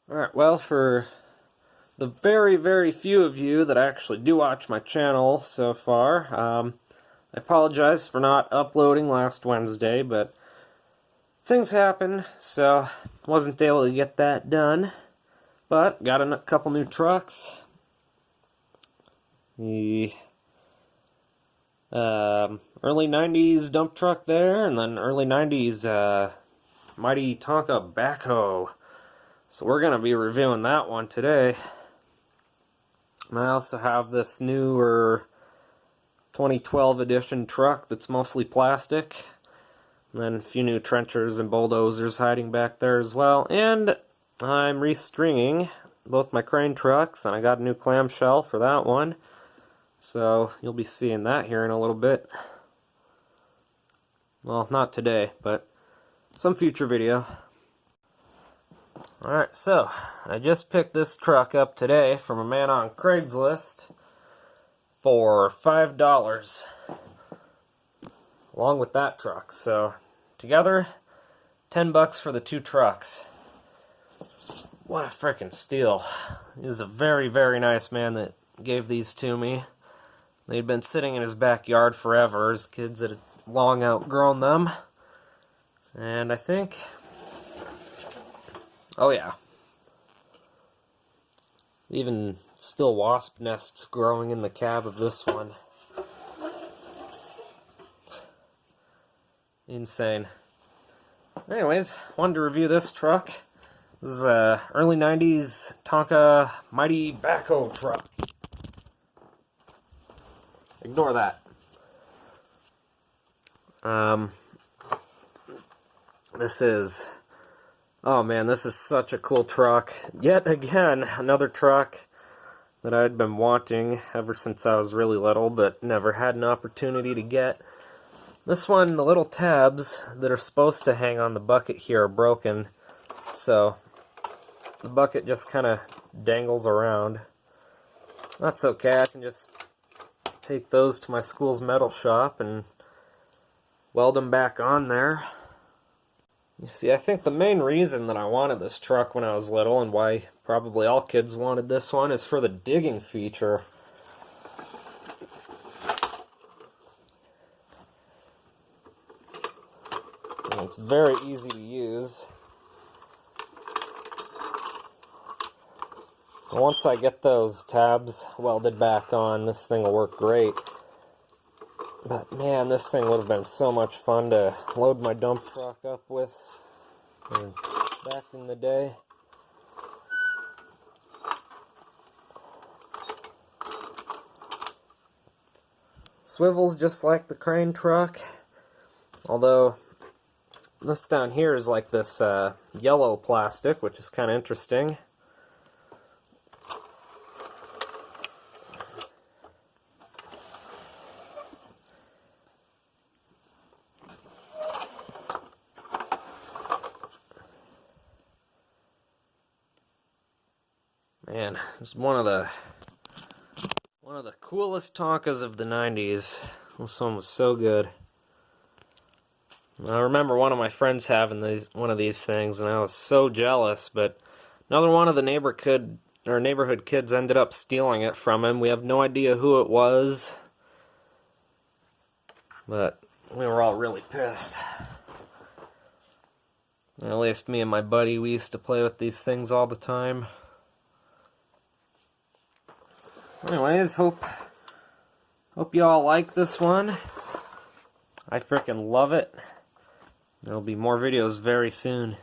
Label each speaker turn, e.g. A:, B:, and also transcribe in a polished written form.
A: Alright, well, for the very few of you that actually do watch my channel so far, I apologize for not uploading last Wednesday, but things happen, so wasn't able to get that done. But got a couple new trucks. The early 90s dump truck there, and then early 90s mighty Tonka Backhoe. So we're going to be reviewing that one today. And I also have this newer 2012 edition truck that's mostly plastic. And then a few new trenchers and bulldozers hiding back there as well. And I'm restringing both my crane trucks, and I got a new clamshell for that one. So you'll be seeing that here in a little bit. Well, not today, but some future video. Alright, so I just picked this truck up today from a man on Craigslist for $5 along with that truck. So together, $10 for the two trucks. What a frickin' steal. He's a very nice man that gave these to me. They'd been sitting in his backyard forever. His kids had long outgrown them. And I think... oh yeah. Even still wasp nests growing in the cab of this one. Insane. Anyways, wanted to review this truck. This is a early 90s Tonka mighty Backhoe truck. Ignore that. This is... oh man, this is such a cool truck. Yet again, another truck that I'd been wanting ever since I was really little, but never had an opportunity to get. This one, the little tabs that are supposed to hang on the bucket here are broken, so the bucket just kind of dangles around. That's okay, I can just take those to my school's metal shop and weld them back on there. You see, I think the main reason that I wanted this truck when I was little, and why probably all kids wanted this one, is for the digging feature. And it's very easy to use. And once I get those tabs welded back on, this thing will work great. But man, this thing would have been so much fun to load my dump truck up with back in the day. Swivels just like the crane truck, although this down here is like this yellow plastic, which is kind of interesting. Man, it's one of the coolest Tonkas of the 90s. This one was so good. I remember one of my friends having one of these things, and I was so jealous, but another one of the neighborhood kids ended up stealing it from him. We have no idea who it was, but we were all really pissed. Or at least me and my buddy, we used to play with these things all the time. Anyways, hope y'all like this one. I frickin' love it. There'll be more videos very soon.